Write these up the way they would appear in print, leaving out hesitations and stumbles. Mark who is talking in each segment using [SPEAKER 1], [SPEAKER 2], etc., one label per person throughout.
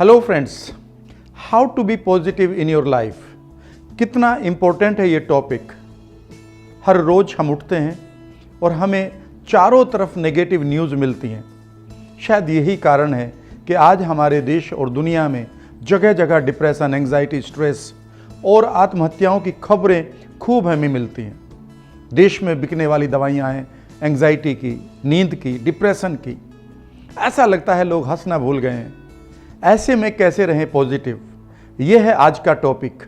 [SPEAKER 1] Hello friends, how to be positive in your life. कितना important है ये topic. हर रोज़ हम उठते हैं और हमें चारों तरफ नेगेटिव न्यूज़ मिलती हैं। शायद यही कारण है कि आज हमारे देश और दुनिया में जगह जगह डिप्रेशन, एंग्जाइटी, स्ट्रेस और आत्महत्याओं की खबरें खूब हमें मिलती हैं। देश में बिकने वाली दवाइयाँ हैं एंग्जाइटी की, नींद की, डिप्रेशन की। ऐसा लगता है लोग हंसना भूल गए हैं। ऐसे में कैसे रहें पॉजिटिव, ये है आज का टॉपिक।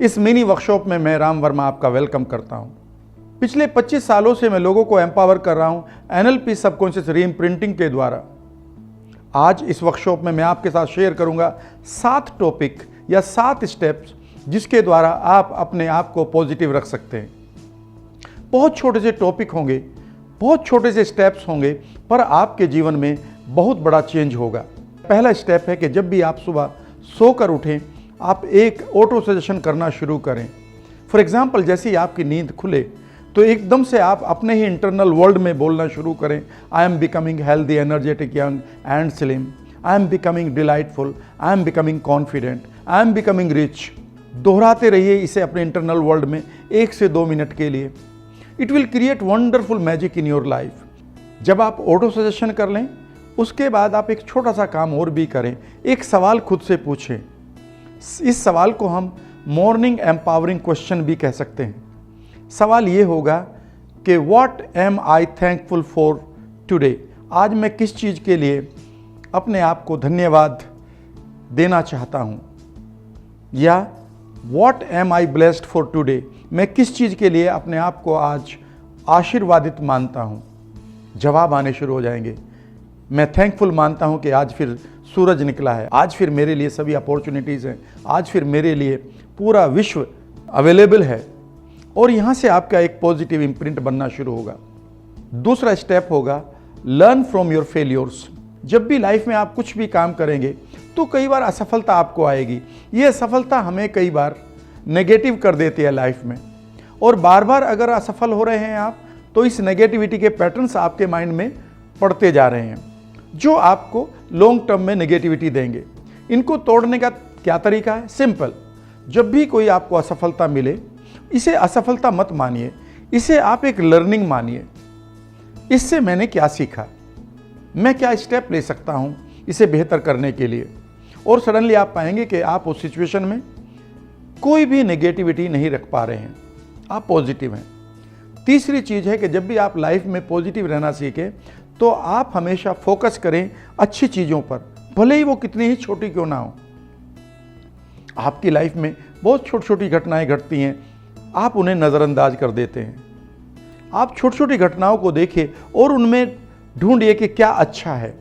[SPEAKER 1] इस मिनी वर्कशॉप में मैं राम वर्मा आपका वेलकम करता हूं। पिछले 25 सालों से मैं लोगों को एम्पावर कर रहा हूं NLP सबकॉन्शियस रीइम्प्रिंटिंग के द्वारा। आज इस वर्कशॉप में मैं आपके साथ शेयर करूंगा 7 टॉपिक या 7 स्टेप्स जिसके द्वारा आप अपने आप को पॉजिटिव रख सकते हैं। बहुत छोटे से टॉपिक होंगे, बहुत छोटे से स्टेप्स होंगे, पर आपके जीवन में बहुत बड़ा चेंज होगा। पहला स्टेप है कि जब भी आप सुबह सोकर उठें, आप एक ऑटो सजेशन करना शुरू करें। फॉर एग्जाम्पल, जैसे ही आपकी नींद खुले तो एकदम से आप अपने ही इंटरनल वर्ल्ड में बोलना शुरू करें, I am becoming healthy, energetic, young and slim, I am becoming delightful, I am becoming confident, I am becoming rich. दोहराते रहिए इसे अपने इंटरनल वर्ल्ड में 1 से 2 मिनट के लिए। It will create wonderful magic in your life. जब आप ऑटो सजेशन कर लें, उसके बाद आप एक छोटा सा काम और भी करें। एक सवाल खुद से पूछें। इस सवाल को हम मॉर्निंग एम्पावरिंग क्वेश्चन भी कह सकते हैं। सवाल ये होगा कि what am I thankful for today. आज मैं किस चीज़ के लिए अपने आप को धन्यवाद देना चाहता हूँ, या what am I blessed for today. मैं किस चीज़ के लिए अपने आप को आज आशीर्वादित मानता हूँ। जवाब आने शुरू हो जाएंगे। मैं थैंकफुल मानता हूं कि आज फिर सूरज निकला है, आज फिर मेरे लिए सभी अपॉर्चुनिटीज़ हैं, आज फिर मेरे लिए पूरा विश्व अवेलेबल है। और यहाँ से आपका एक पॉजिटिव इम्प्रिंट बनना शुरू होगा। दूसरा स्टेप होगा लर्न फ्रॉम योर फेलियर्स। जब भी लाइफ में आप कुछ भी काम करेंगे तो कई बार असफलता आपको आएगी। ये असफलता हमें कई बार नेगेटिव कर देती है लाइफ में, और बार बार अगर असफल हो रहे हैं आप तो इस नेगेटिविटी के पैटर्न्स आपके माइंड में पड़ते जा रहे हैं, जो आपको लॉन्ग टर्म में नेगेटिविटी देंगे। इनको तोड़ने का क्या तरीका है? सिंपल। जब भी कोई आपको असफलता मिले, इसे असफलता मत मानिए, इसे आप एक लर्निंग मानिए। इससे मैंने क्या सीखा, मैं क्या स्टेप ले सकता हूं इसे बेहतर करने के लिए। और सडनली आप पाएंगे कि आप उस सिचुएशन में कोई भी नेगेटिविटी नहीं रख पा रहे हैं, आप पॉजिटिव हैं। तीसरी चीज़ है कि जब भी आप लाइफ में पॉजिटिव रहना सीखें तो आप हमेशा फोकस करें अच्छी चीज़ों पर, भले ही वो कितनी ही छोटी क्यों ना हो। आपकी लाइफ में बहुत छोटी छोटी घटनाएं घटती हैं, आप उन्हें नज़रअंदाज कर देते हैं। आप छोटी छोटी घटनाओं को देखिए और उनमें ढूंढिए कि क्या अच्छा है,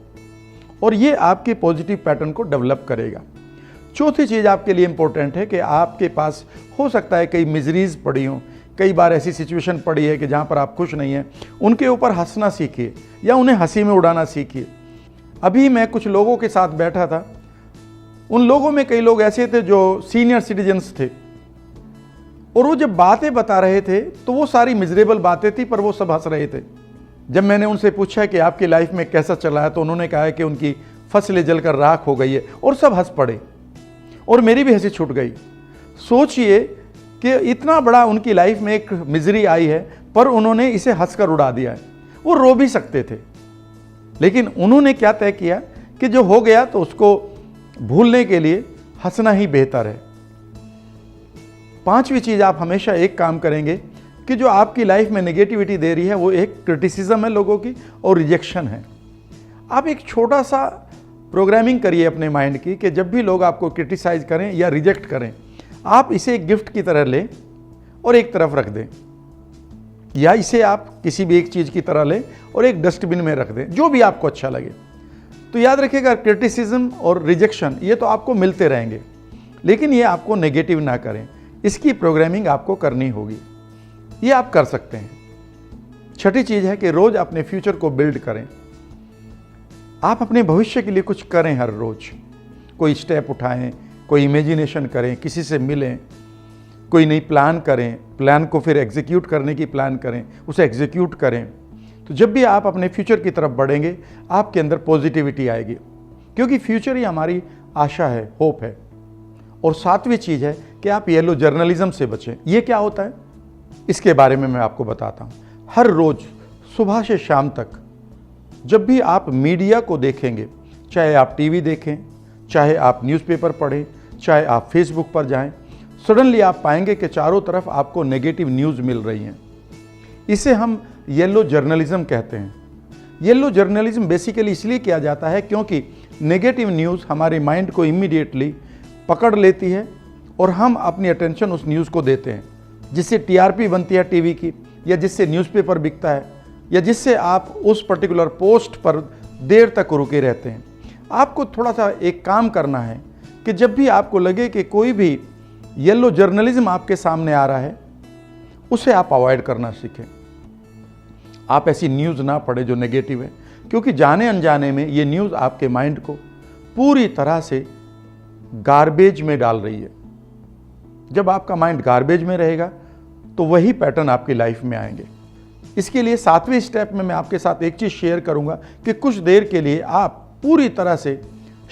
[SPEAKER 1] और ये आपके पॉजिटिव पैटर्न को डेवलप करेगा। चौथी चीज़ आपके लिए इंपॉर्टेंट है कि आपके पास हो सकता है कई मिजरीज पड़ी हों, कई बार ऐसी सिचुएशन पड़ी है कि जहाँ पर आप खुश नहीं हैं। उनके ऊपर हंसना सीखिए या उन्हें हंसी में उड़ाना सीखिए। अभी मैं कुछ लोगों के साथ बैठा था, उन लोगों में कई लोग ऐसे थे जो सीनियर सिटीजन्स थे, और वो जब बातें बता रहे थे तो वो सारी मिजरेबल बातें थी, पर वो सब हंस रहे थे। जब मैंने उनसे पूछा कि आपकी लाइफ में कैसा चला है, तो उन्होंने कहा कि उनकी फसलें जलकर राख हो गई है, और सब हंस पड़े और मेरी भी हंसी छूट गई। सोचिए कि इतना बड़ा उनकी लाइफ में एक मिजरी आई है, पर उन्होंने इसे हंसकर उड़ा दिया है। वो रो भी सकते थे, लेकिन उन्होंने क्या तय किया कि जो हो गया तो उसको भूलने के लिए हंसना ही बेहतर है। पांचवी चीज, आप हमेशा एक काम करेंगे कि जो आपकी लाइफ में नेगेटिविटी दे रही है वो एक क्रिटिसिज्म है लोगों की और रिजेक्शन है। आप एक छोटा सा प्रोग्रामिंग करिए अपने माइंड की कि जब भी लोग आपको क्रिटिसाइज करें या रिजेक्ट करें, आप इसे एक गिफ्ट की तरह लें और एक तरफ रख दें, या इसे आप किसी भी एक चीज़ की तरह लें और एक डस्टबिन में रख दें, जो भी आपको अच्छा लगे। तो याद रखिएगा, क्रिटिसिज्म और रिजेक्शन ये तो आपको मिलते रहेंगे, लेकिन ये आपको नेगेटिव ना करें। इसकी प्रोग्रामिंग आपको करनी होगी। ये आप कर सकते हैं। छठी चीज़ है कि रोज़ अपने फ्यूचर को बिल्ड करें। आप अपने भविष्य के लिए कुछ करें। हर रोज़ कोई स्टेप उठाएं, कोई इमेजिनेशन करें, किसी से मिलें, कोई नई प्लान करें, प्लान को फिर एग्जीक्यूट करने की प्लान करें, उसे एग्जीक्यूट करें। तो जब भी आप अपने फ्यूचर की तरफ बढ़ेंगे, आपके अंदर पॉजिटिविटी आएगी, क्योंकि फ्यूचर ही हमारी आशा है, होप है। और सातवीं चीज़ है कि आप येलो जर्नलिज्म से बचें। ये क्या होता है, इसके बारे में मैं आपको बताता हूँ। हर रोज़ सुबह से शाम तक जब भी आप मीडिया को देखेंगे, चाहे आप टीवी देखें, चाहे आप न्यूज़पेपर पढ़ें, चाहे आप फेसबुक पर जाएं, सडनली आप पाएंगे कि चारों तरफ आपको नेगेटिव न्यूज़ मिल रही हैं। इसे हम येलो जर्नलिज्म कहते हैं। येलो जर्नलिज्म बेसिकली इसलिए किया जाता है क्योंकि नेगेटिव न्यूज़ हमारे माइंड को इमीडिएटली पकड़ लेती है और हम अपनी अटेंशन उस न्यूज़ को देते हैं, जिससे टीआरपी बनती है टीवी की, या जिससे न्यूज़पेपर बिकता है, या जिससे आप उस पर्टिकुलर पोस्ट पर देर तक रुके रहते हैं। आपको थोड़ा सा एक काम करना है कि जब भी आपको लगे कि कोई भी येलो जर्नलिज्म आपके सामने आ रहा है, उसे आप अवॉइड करना सीखें। आप ऐसी न्यूज़ ना पढ़ें जो नेगेटिव है, क्योंकि जाने अनजाने में ये न्यूज़ आपके माइंड को पूरी तरह से गार्बेज में डाल रही है। जब आपका माइंड गार्बेज में रहेगा तो वही पैटर्न आपकी लाइफ में आएंगे। इसके लिए 7वें स्टेप में मैं आपके साथ एक चीज़ शेयर करूंगा कि कुछ देर के लिए आप पूरी तरह से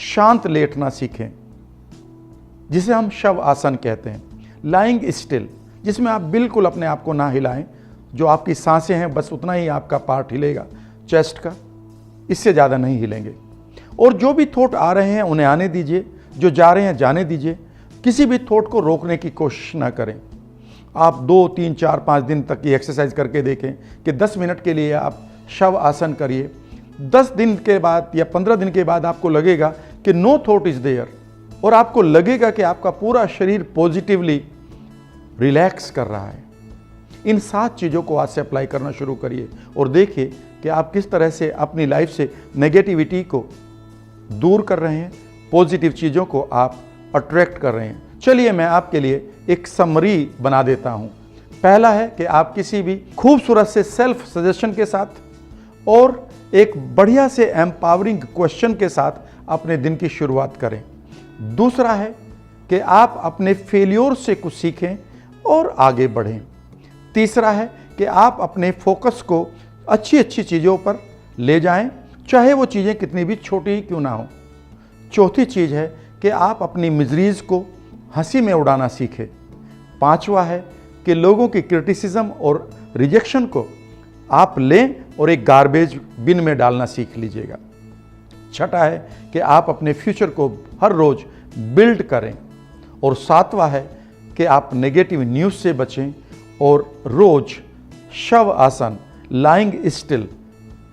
[SPEAKER 1] शांत लेटना सीखें, जिसे हम शव आसन कहते हैं, लाइंग स्टिल, जिसमें आप बिल्कुल अपने आप को ना हिलाएं। जो आपकी सांसें हैं बस उतना ही आपका पार्ट हिलेगा चेस्ट का, इससे ज़्यादा नहीं हिलेंगे। और जो भी थॉट आ रहे हैं उन्हें आने दीजिए, जो जा रहे हैं जाने दीजिए। किसी भी थॉट को रोकने की कोशिश ना करें। आप 2, 3, 4, 5 दिन तक ये एक्सरसाइज करके देखें कि 10 मिनट के लिए आप शव आसन करिए। 10 दिन के बाद या 15 दिन के बाद आपको लगेगा कि नो थॉट इज देयर, और आपको लगेगा कि आपका पूरा शरीर पॉजिटिवली रिलैक्स कर रहा है। इन 7 चीज़ों को आज से अप्लाई करना शुरू करिए और देखिए कि आप किस तरह से अपनी लाइफ से नेगेटिविटी को दूर कर रहे हैं, पॉजिटिव चीज़ों को आप अट्रैक्ट कर रहे हैं। चलिए मैं आपके लिए एक समरी बना देता हूं। पहला है कि आप किसी भी खूबसूरत से सेल्फ सजेशन के साथ और एक बढ़िया से एम्पावरिंग क्वेश्चन के साथ अपने दिन की शुरुआत करें। दूसरा है कि आप अपने फेलियर से कुछ सीखें और आगे बढ़ें। तीसरा है कि आप अपने फोकस को अच्छी अच्छी चीज़ों पर ले जाएं, चाहे वो चीज़ें कितनी भी छोटी ही क्यों ना हो। चौथी चीज़ है कि आप अपनी मिजरीज़ को हंसी में उड़ाना सीखें। पांचवा है कि लोगों की क्रिटिसिज्म और रिजेक्शन को आप लें और एक गार्बेज बिन में डालना सीख लीजिएगा। छठा है कि आप अपने फ्यूचर को हर रोज़ बिल्ड करें। और सातवां है कि आप नेगेटिव न्यूज़ से बचें और रोज़ शव आसन, लाइंग स्टिल,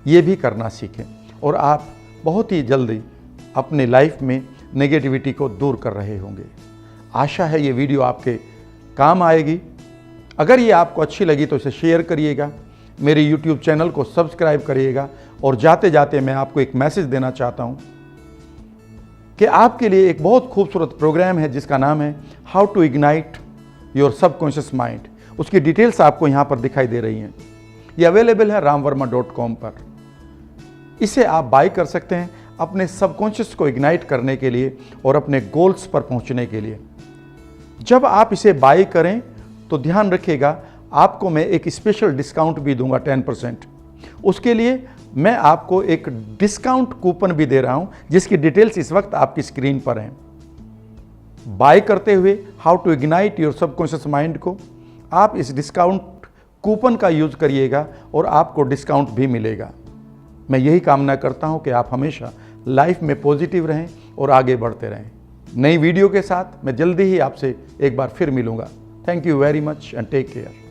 [SPEAKER 1] ये भी करना सीखें और आप बहुत ही जल्दी अपने लाइफ में नेगेटिविटी को दूर कर रहे होंगे। आशा है ये वीडियो आपके काम आएगी। अगर ये आपको अच्छी लगी तो इसे शेयर करिएगा, मेरे YouTube चैनल को सब्सक्राइब करिएगा। और जाते जाते मैं आपको एक मैसेज देना चाहता हूँ कि आपके लिए एक बहुत खूबसूरत प्रोग्राम है जिसका नाम है how to ignite your subconscious mind. उसकी डिटेल्स आपको यहाँ पर दिखाई दे रही हैं। ये अवेलेबल है ramvarma.com पर। इसे आप बाय कर सकते हैं अपने सबकॉन्शियस को इग्नाइट करने के लिए और अपने गोल्स पर पहुँचने के लिए। जब आप इसे बाय करें तो ध्यान रखिएगा, आपको मैं एक स्पेशल डिस्काउंट भी दूंगा 10%। उसके लिए मैं आपको एक डिस्काउंट कूपन भी दे रहा हूं, जिसकी डिटेल्स इस वक्त आपकी स्क्रीन पर हैं। बाय करते हुए how to ignite your subconscious mind को आप इस डिस्काउंट कूपन का यूज करिएगा और आपको डिस्काउंट भी मिलेगा। मैं यही कामना करता हूं कि आप हमेशा लाइफ में पॉजिटिव रहें और आगे बढ़ते रहें। नई वीडियो के साथ मैं जल्दी ही आपसे एक बार फिर मिलूंगा। Thank you very much and take care.